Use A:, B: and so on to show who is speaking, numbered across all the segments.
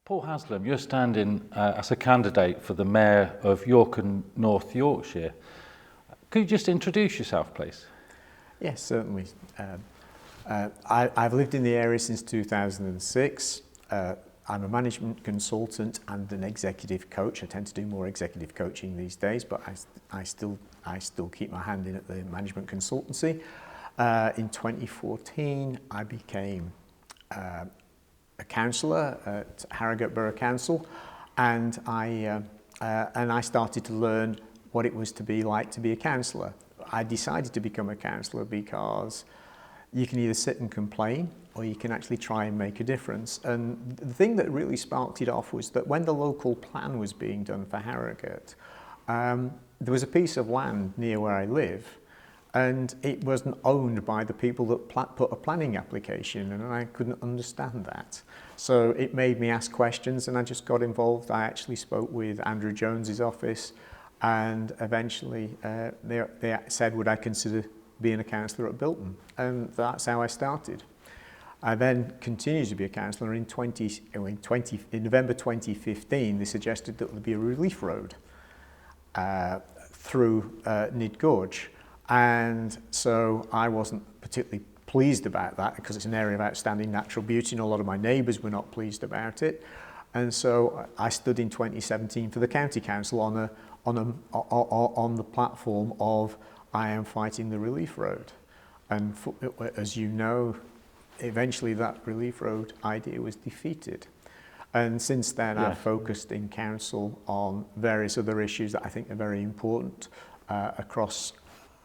A: Paul Haslam, you're standing as a candidate for the Mayor of York and North Yorkshire. Could you just introduce yourself, please?
B: Yes, certainly. I've lived in the area since 2006. I'm a management consultant and an executive coach. I tend to do more executive coaching these days, but I still keep my hand in at the management consultancy. In 2014, I became a councillor at Harrogate Borough Council, and I started to learn what it was to be like to be a councillor. I decided to become a councillor because you can either sit and complain or you can actually try and make a difference. And the thing that really sparked it off was that when the local plan was being done for Harrogate, there was a piece of land near where I live, and it wasn't owned by the people that put a planning application, and I couldn't understand that. So it made me ask questions, and I just got involved. I actually spoke with Andrew Jones's office, and eventually they said, would I consider being a councillor at Bilton? And that's how I started. I then continued to be a councillor. In November 2015, they suggested that there would be a relief road through Nid Gorge. And so I wasn't particularly pleased about that because it's an area of outstanding natural beauty, and a lot of my neighbours were not pleased about it. And so I stood in 2017 for the county council on the platform of I am fighting the relief road. And as you know, eventually that relief road idea was defeated. And since then, I've focused in council on various other issues that I think are very important across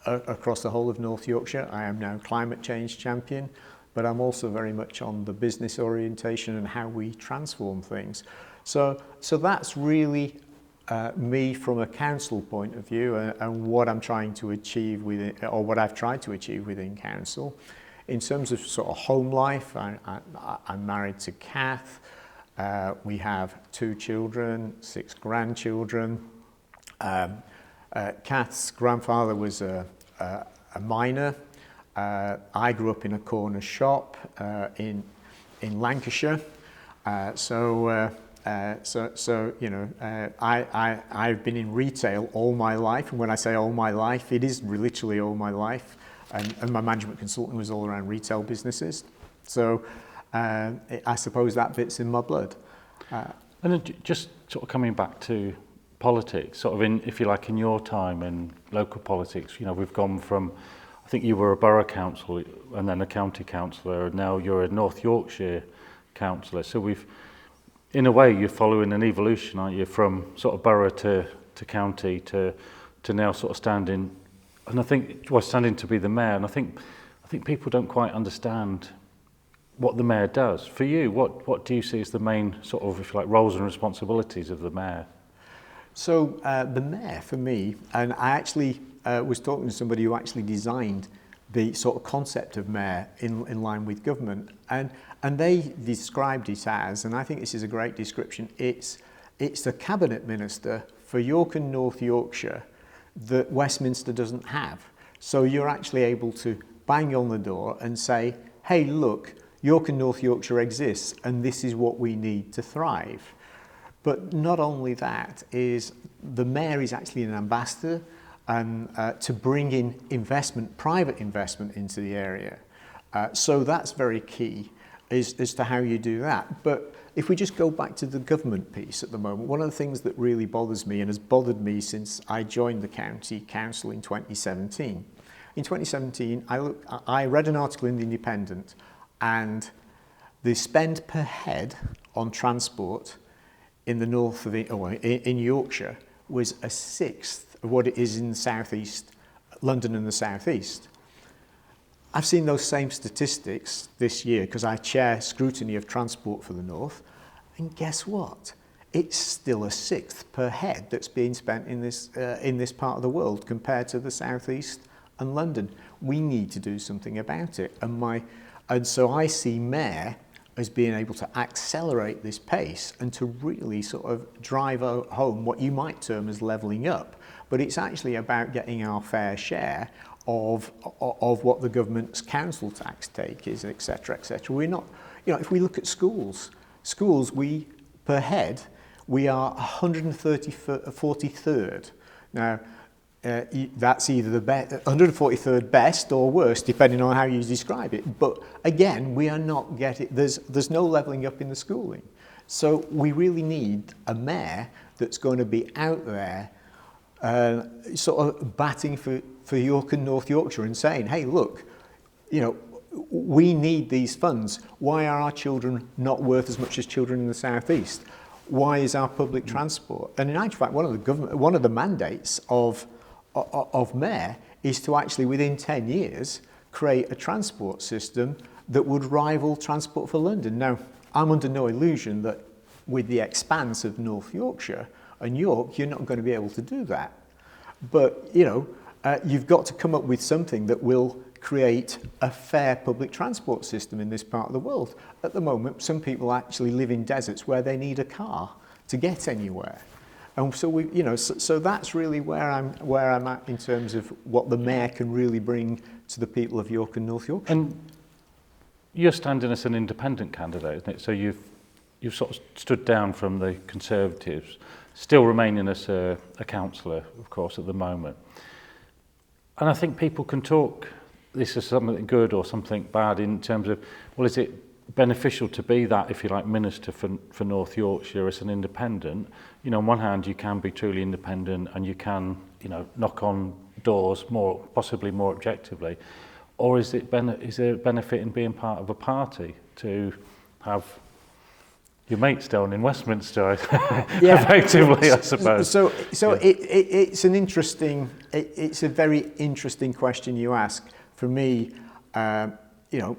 B: the whole of North Yorkshire. I am now climate change champion, but I'm also very much on the business orientation and how we transform things. So that's really me from a council point of view, and what I'm trying to achieve within, or what I've tried to achieve within council. In terms of sort of home life, I'm married to Kath. We have 2 children, 6 grandchildren. Kath's grandfather was a miner. I grew up in a corner shop in Lancashire. So you know, I've been in retail all my life, and when I say all my life, it is literally all my life. And my management consulting was all around retail businesses. So I suppose that bit's in my blood.
A: And then just sort of coming back to politics, sort of in, if you like, in your time in local politics, you know, we've gone from, I think you were a borough council and then a county councillor, and now you're a North Yorkshire councillor. So we've, in a way, you're following an evolution, aren't you, from sort of borough to county to now sort of standing, and I think standing to be the mayor. And I think people don't quite understand what the mayor does. For you, what do you see as the main sort of, if you like, roles and responsibilities of the mayor?
B: So the mayor, for me, and I actually was talking to somebody who actually designed the sort of concept of mayor in line with government, and they described it as, and I think this is a great description, it's the cabinet minister for York and North Yorkshire that Westminster doesn't have. So you're actually able to bang on the door and say, hey, look, York and North Yorkshire exists, and this is what we need to thrive. But not only that, is the mayor is actually an ambassador to bring in investment, private investment into the area. So that's very key as to how you do that. But if we just go back to the government piece at the moment, one of the things that really bothers me and has bothered me since I joined the county council in 2017. In 2017, I read an article in The Independent, and the spend per head on transport in the north of in Yorkshire was a sixth of what it is in the southeast, London and the southeast. I've seen those same statistics this year because I chair scrutiny of transport for the north, and guess what? It's still a sixth per head that's being spent in this part of the world compared to the southeast and London. We need to do something about it, and so I see mayor as being able to accelerate this pace and to really sort of drive home what you might term as levelling up. But it's actually about getting our fair share of what the government's council tax take is, etc., etc. We're not, you know, if we look at schools, we per head, we are 143rd. Now, that's either the 143rd best or worst, depending on how you describe it. But again, we are not getting, there's no levelling up in the schooling. So we really need a mayor that's going to be out there sort of batting for York and North Yorkshire and saying, hey, look, you know, we need these funds. Why are our children not worth as much as children in the southeast? Why is our public transport? And in actual fact, one of the mandates of mayor is to actually, within 10 years, create a transport system that would rival Transport for London. Now, I'm under no illusion that with the expanse of North Yorkshire and York, you're not going to be able to do that. But, you know, you've got to come up with something that will create a fair public transport system in this part of the world. At the moment, some people actually live in deserts where they need a car to get anywhere. And so we, you know, so that's really where I'm at in terms of what the mayor can really bring to the people of York and North Yorkshire.
A: And you're standing as an independent candidate, isn't it? So you've sort of stood down from the Conservatives, still remaining as a councillor, of course, at the moment. And I think people can talk this as something good or something bad in terms of, well, is it beneficial to be that, if you like, minister for North Yorkshire as an independent? You know, on one hand, you can be truly independent and you can, you know, knock on doors possibly more objectively. Or is there a benefit in being part of a party to have your mates down in Westminster, effectively, I suppose?
B: So it's an interesting, it's a very interesting question you ask. For me, you know,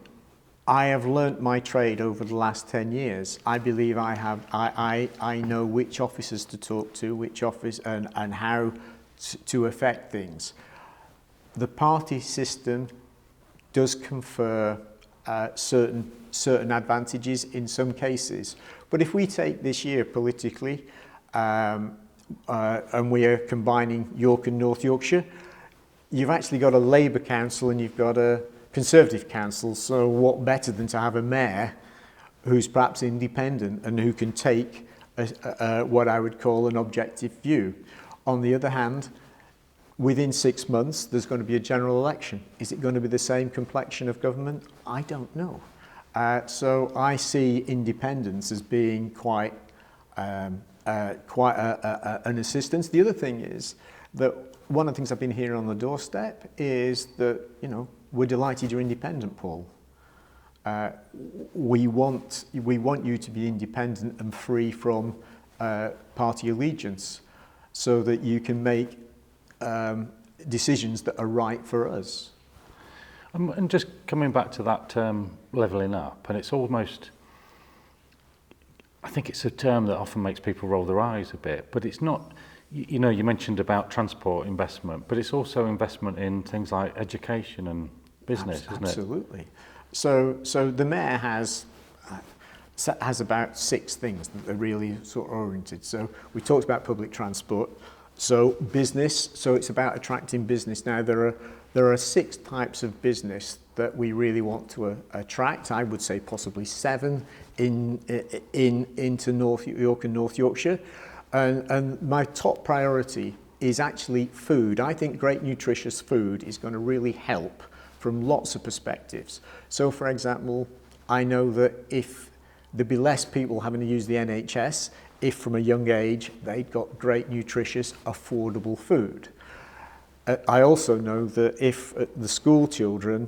B: I have learnt my trade over the last 10 years. I believe I know which officers to talk to, which office and how to affect things. The party system does confer certain advantages in some cases. But if we take this year politically, and we are combining York and North Yorkshire, you've actually got a Labour council and you've got a Conservative council, so what better than to have a mayor who's perhaps independent and who can take what I would call an objective view. On the other hand, within 6 months, there's going to be a general election. Is it going to be the same complexion of government? I don't know. So I see independence as being quite an assistance. The other thing is that one of the things I've been hearing on the doorstep is that, you know, we're delighted you're independent, Paul. We want you to be independent and free from party allegiance so that you can make decisions that are right for us.
A: And just coming back to that term levelling up, and it's almost, I think it's a term that often makes people roll their eyes a bit, but it's not, you know, you mentioned about transport investment, but it's also investment in things like education and business, isn't it?
B: Absolutely. So the mayor has about 6 things that are really sort of oriented. So we talked about public transport. So business, so it's about attracting business. Now there are 6 types of business that we really want to attract. I would say possibly 7 into North York and North Yorkshire. And my top priority is actually food. I think great nutritious food is going to really help from lots of perspectives. So for example, I know that if there'd be less people having to use the NHS, if from a young age they'd got great nutritious, affordable food. I also know that if the school children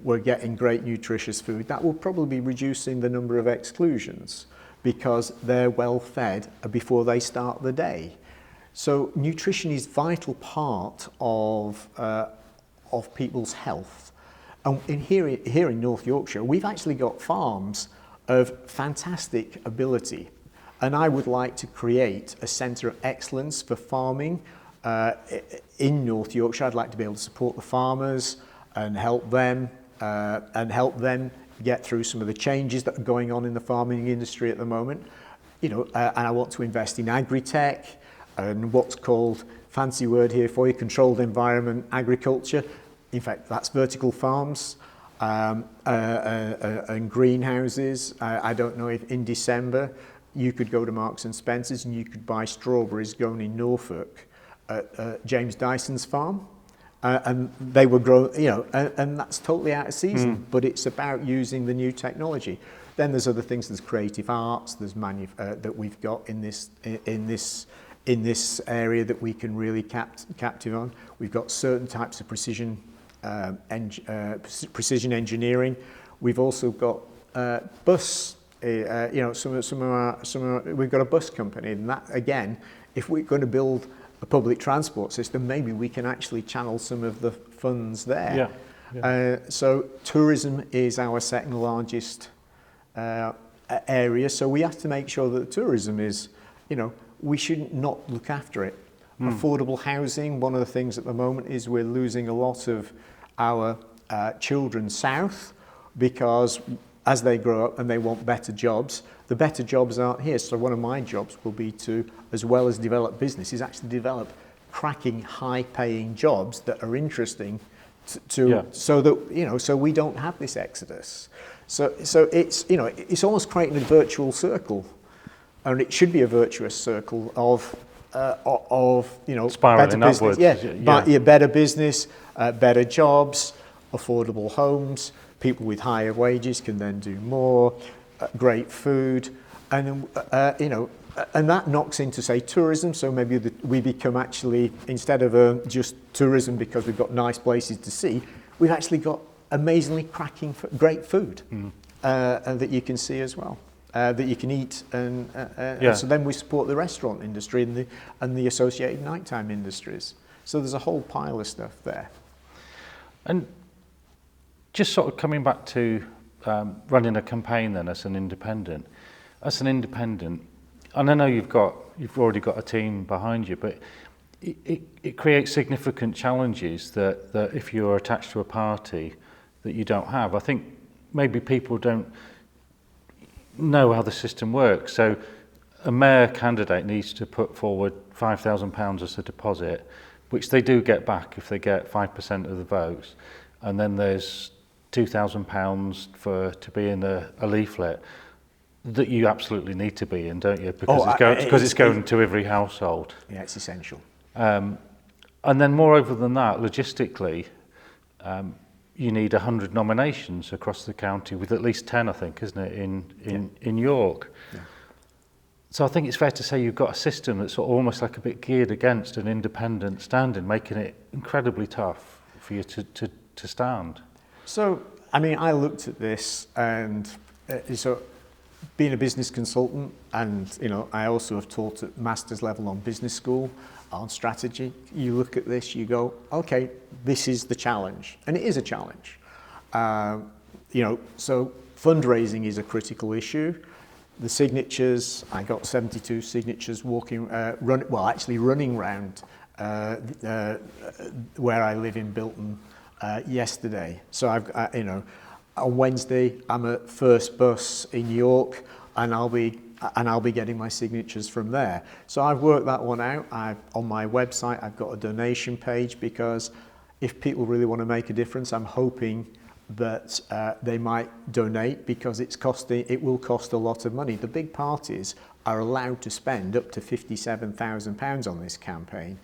B: were getting great nutritious food, that will probably be reducing the number of exclusions because they're well fed before they start the day. So nutrition is a vital part of people's health. And here in North Yorkshire, we've actually got farms of fantastic ability. And I would like to create a centre of excellence for farming in North Yorkshire. I'd like to be able to support the farmers and help them get through some of the changes that are going on in the farming industry at the moment. You know, and I want to invest in agri-tech and what's called, fancy word here for you, controlled environment agriculture. In fact, that's vertical farms and greenhouses. I don't know if in December you could go to Marks and Spencer's and you could buy strawberries grown in Norfolk at James Dyson's farm. And they were grown, and that's totally out of season, but it's about using the new technology. Then there's other things, there's creative arts, there's that we've got in this area that we can really captive on. We've got certain types of precision engineering. We've also got bus, we've got a bus company, and that again, if we're going to build a public transport system, maybe we can actually channel some of the funds there. So tourism is our second largest area, so we have to make sure that tourism is, we shouldn't not look after it. Affordable housing, one of the things at the moment is we're losing a lot of our children south because as they grow up and they want better jobs, the better jobs aren't here. So one of my jobs will be to, as well as develop business, is actually develop cracking, high-paying jobs that are interesting so that so we don't have this exodus. So it's it's almost creating a virtual circle, and it should be a virtuous circle of
A: spiraling
B: better
A: upwards.
B: business, better business, better jobs, affordable homes. People with higher wages can then do more. Great food, and and that knocks into, say, tourism. So maybe we become actually, instead of just tourism because we've got nice places to see, we've actually got amazingly cracking, great food that you can see as well, that you can eat, and so then we support the restaurant industry and the associated nighttime industries. So there's a whole pile of stuff there. And
A: just sort of coming back to running a campaign then as an independent, and I know you've already got a team behind you, but it creates significant challenges that if you're attached to a party that you don't have. I think maybe people don't know how the system works. So a mayor candidate needs to put forward £5,000 as a deposit, which they do get back if they get 5% of the votes, and then there's £2,000 to be in a leaflet that you absolutely need to be in, don't you? Because it's going to every household.
B: Yeah, it's essential.
A: And then moreover than that, logistically, you need 100 nominations across the county, with at least 10, I think, isn't it, in York? Yeah. So I think it's fair to say you've got a system that's sort of almost like a bit geared against an independent standing, making it incredibly tough for you to stand.
B: So, I mean, I looked at this, and so being a business consultant, and I also have taught at master's level on business school, on strategy. You look at this, you go, okay, this is the challenge, and it is a challenge. So fundraising is a critical issue. The signatures, I got 72 signatures running around where I live in Bilton yesterday. So on Wednesday I'm at First Bus in York, and I'll be getting my signatures from there. So I've worked that one out. On my website I've got a donation page, because if people really want to make a difference, I'm hoping that they might donate, because it will cost a lot of money. The big parties are allowed to spend up to £57,000 on this campaign,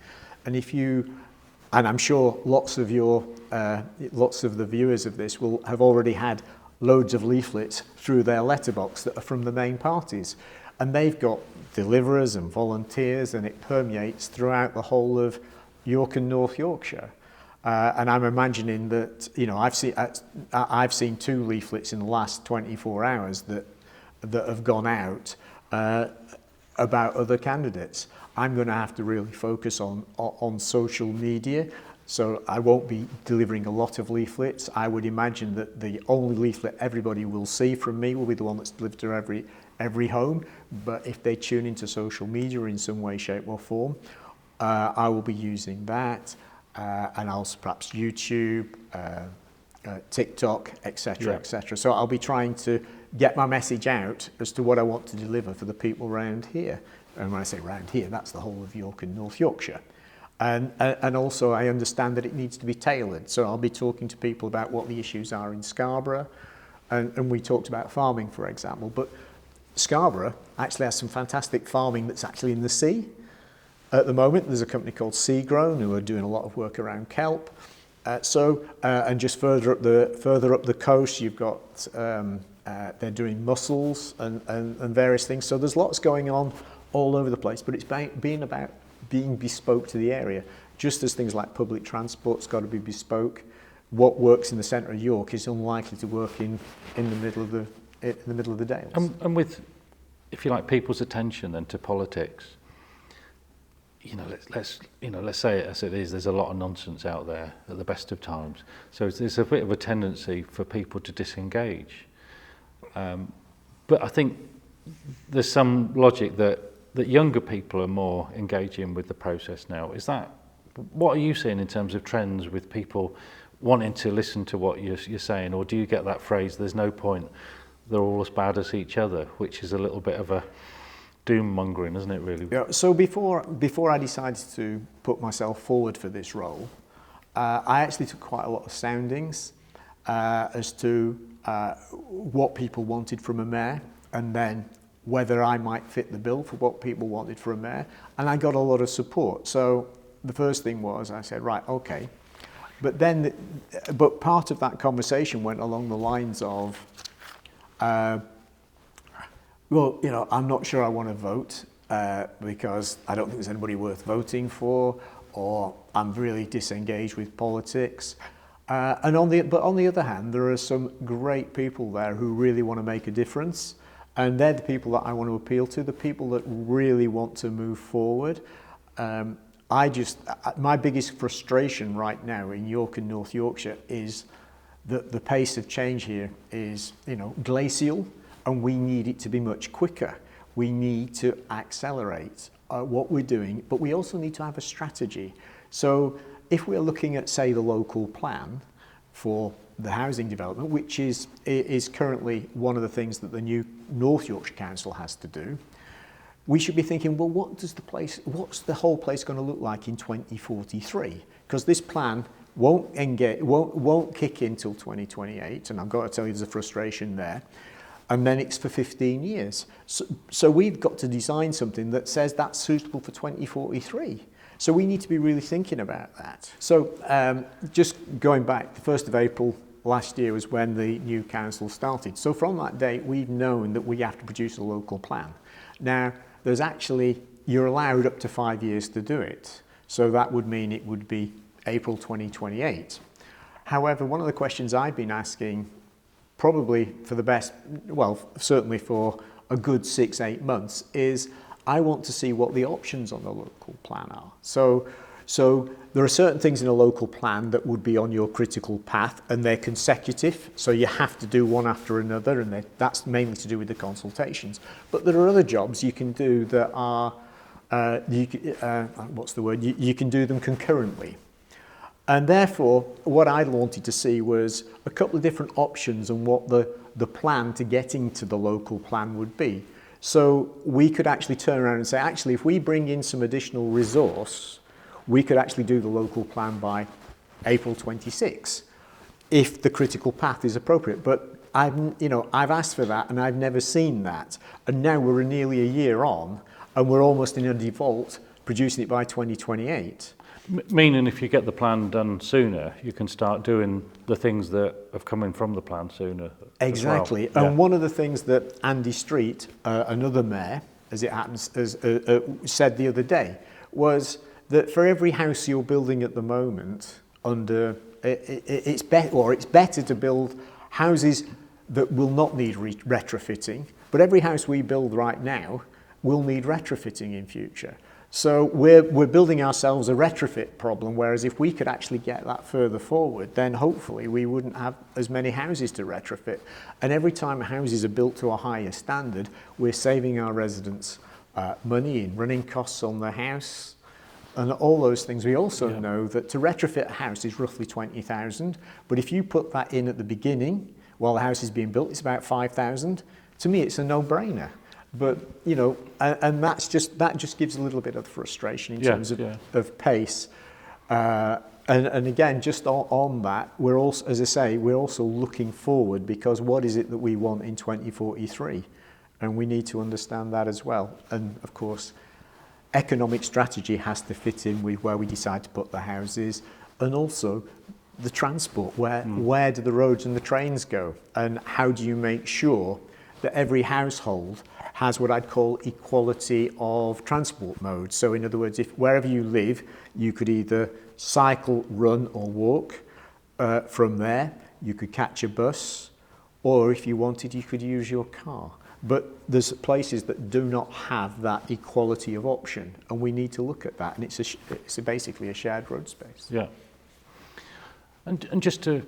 B: and I'm sure lots of the viewers of this will have already had loads of leaflets through their letterbox that are from the main parties, and they've got deliverers and volunteers, and it permeates throughout the whole of York and North Yorkshire. And I'm imagining that I've seen 2 leaflets in the last 24 hours that have gone out about other candidates. I'm going to have to really focus on social media, so I won't be delivering a lot of leaflets. I would imagine that the only leaflet everybody will see from me will be the one that's delivered to every home. But if they tune into social media in some way, shape or form, I will be using that. And also perhaps YouTube, TikTok, etc., etc. So I'll be trying to get my message out as to what I want to deliver for the people around here. And when I say around here, that's the whole of York and North Yorkshire. And also I understand that it needs to be tailored. So I'll be talking to people about what the issues are in Scarborough. And we talked about farming, for example. But Scarborough actually has some fantastic farming that's actually in the sea. At the moment, there's a company called Seagrown who are doing a lot of work around kelp. And just further up the coast, you've got they're doing mussels and various things. So there's lots going on all over the place, but it's being about being bespoke to the area. Just as things like public transport's got to be bespoke, what works in the centre of York is unlikely to work in the middle of the Dales.
A: And with, if you like, people's attention then to politics, let's say it as it is. There's a lot of nonsense out there at the best of times. So there's a bit of a tendency for people to disengage. But I think there's some logic that younger people are more engaging with the process now. What are you seeing in terms of trends with people wanting to listen to what you're saying, or do you get that phrase, there's no point, they're all as bad as each other, which is a little bit of a doom mongering, isn't it, really?
B: Yeah, so before I decided to put myself forward for this role, I actually took quite a lot of soundings as to what people wanted from a mayor, and then whether I might fit the bill for what people wanted for a mayor, and I got a lot of support. So the first thing was, I said, right, okay. But part of that conversation went along the lines of, well, I'm not sure I want to vote because I don't think there's anybody worth voting for, or I'm really disengaged with politics. But on the other hand, there are some great people there who really want to make a difference, and they're the people that I want to appeal to, the people that really want to move forward. My biggest frustration right now in York and North Yorkshire is that the pace of change here is, glacial, and we need it to be much quicker. We need to accelerate what we're doing, but we also need to have a strategy. So if we're looking at, say, the local plan for the housing development, which is currently one of the things that the new North Yorkshire Council has to do, we should be thinking, well, what's the whole place going to look like in 2043? Because this plan won't kick in till 2028, and I've got to tell you there's a frustration there. And then it's for 15 years. So we've got to design something that says that's suitable for 2043. So we need to be really thinking about that. So just going back, the 1st of April last year was when the new council started. So from that date, we've known that we have to produce a local plan. Now, you're allowed up to 5 years to do it. So that would mean it would be April 2028. However, one of the questions I've been asking, probably for the best, well, certainly for a good 6-8 months, is I want to see what the options on the local plan are. So there are certain things in a local plan that would be on your critical path, and they're consecutive, so you have to do one after another, and that's mainly to do with the consultations. But there are other jobs you can do that are, you can do them concurrently. And therefore, what I wanted to see was a couple of different options on what the plan to getting to the local plan would be. So we could actually turn around and say, actually, if we bring in some additional resource, we could actually do the local plan by April 26, if the critical path is appropriate. But I've asked for that, and I've never seen that. And now we're nearly a year on, and we're almost in a default, producing it by 2028.
A: Meaning if you get the plan done sooner, you can start doing the things that have come in from the plan sooner.
B: Exactly.
A: As well.
B: And one of the things that Andy Street, another mayor, as it happens, said the other day, was that for every house you're building at the moment, it's better to build houses that will not need retrofitting, but every house we build right now will need retrofitting in future. So we're building ourselves a retrofit problem, whereas if we could actually get that further forward, then hopefully we wouldn't have as many houses to retrofit. And every time houses are built to a higher standard, we're saving our residents money in running costs on the house and all those things. We also know that to retrofit a house is roughly 20,000, but if you put that in at the beginning while the house is being built, it's about 5,000. To me, it's a no-brainer. But and that just gives a little bit of frustration in terms of pace. And again, just on that, we're also, as I say, we're also looking forward, because what is it that we want in 2043? and we need to understand that as well. And of course, economic strategy has to fit in with where we decide to put the houses, and also the transport, where do the roads and the trains go, and how do you make sure that every household has what I'd call equality of transport modes. So in other words, if wherever you live, you could either cycle, run or walk from there, you could catch a bus, or if you wanted, you could use your car. But there's places that do not have that equality of option, and we need to look at that, and it's basically a shared road space.
A: Yeah. And just to,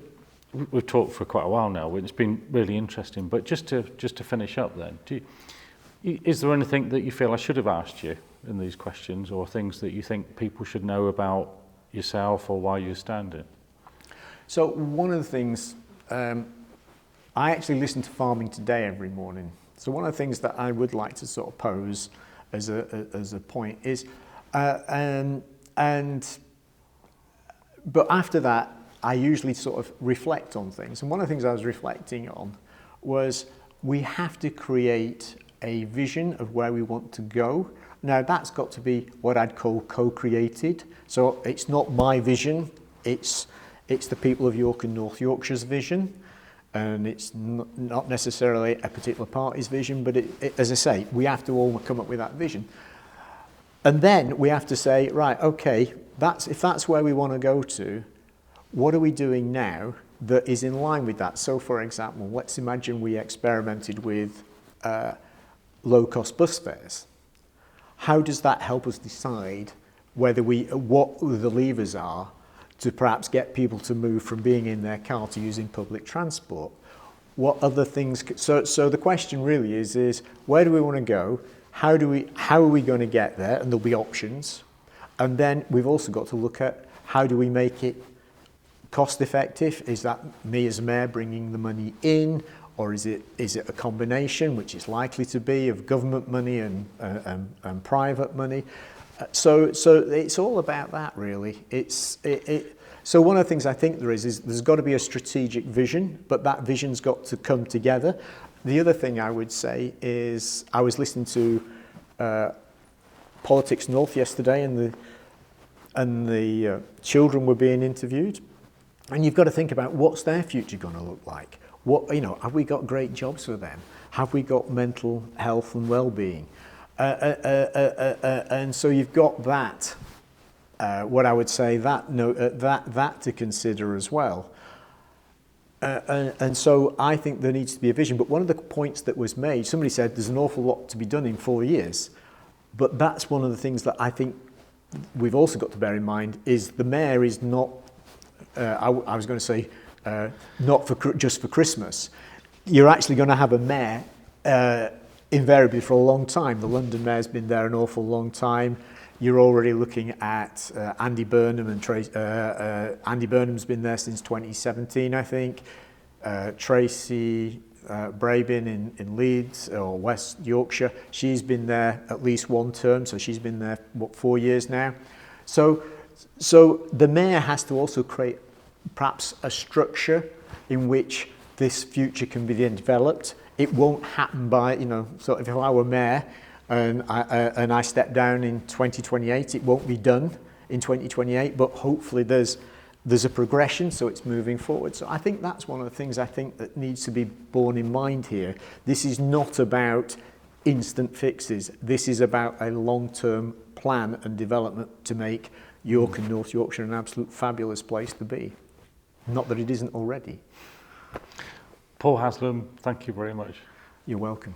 A: we've talked for quite a while now, it's been really interesting, but just to finish up then, is there anything that you feel I should have asked you in these questions, or things that you think people should know about yourself or why you're standing?
B: So one of the things, I actually listen to Farming Today every morning. So one of the things that I would like to sort of pose as a point is, but after that, I usually sort of reflect on things. And one of the things I was reflecting on was we have to create a vision of where we want to go. Now that's got to be what I'd call co-created. So it's not my vision, it's the people of York and North Yorkshire's vision. And it's not necessarily a particular party's vision, but as I say, we have to all come up with that vision. And then we have to say, right, okay, if that's where we want to go to, what are we doing now that is in line with that? So for example, let's imagine we experimented with low-cost bus fares. How does that help us decide what the levers are to perhaps get people to move from being in their car to using public transport? What other things? So the question really is where do we want to go? How are we going to get there? And there'll be options. And then we've also got to look at how do we make it cost effective? Is that me as mayor bringing the money in, or is it a combination, which is likely to be, of government money and private money? So it's all about that, really. So one of the things I think there is there's got to be a strategic vision, but that vision's got to come together. The other thing I would say is I was listening to Politics North yesterday, and the children were being interviewed, and you've got to think about what's their future going to look like. Have we got great jobs for them? Have we got mental health and well-being? And so you've got that, what I would say, that to consider as well. And so I think there needs to be a vision. But one of the points that was made, somebody said there's an awful lot to be done in 4 years. But that's one of the things that I think we've also got to bear in mind is the mayor is not, I was going to say, not just for Christmas. You're actually going to have a mayor invariably for a long time. The London mayor's been there an awful long time. You're already looking at Andy Burnham and Andy Burnham's been there since 2017, I think. Tracy Brabin in Leeds or West Yorkshire, she's been there at least one term, so she's been there 4 years now. So the mayor has to also create perhaps a structure in which this future can be then developed. It won't happen by, so if I were mayor and I step down in 2028, it won't be done in 2028, but hopefully there's a progression, so it's moving forward. So I think that's one of the things I think that needs to be borne in mind here. This is not about instant fixes. This is about a long-term plan and development to make York and North Yorkshire an absolute fabulous place to be. Not that it isn't already.
A: Paul Haslam, thank you very much.
B: You're welcome.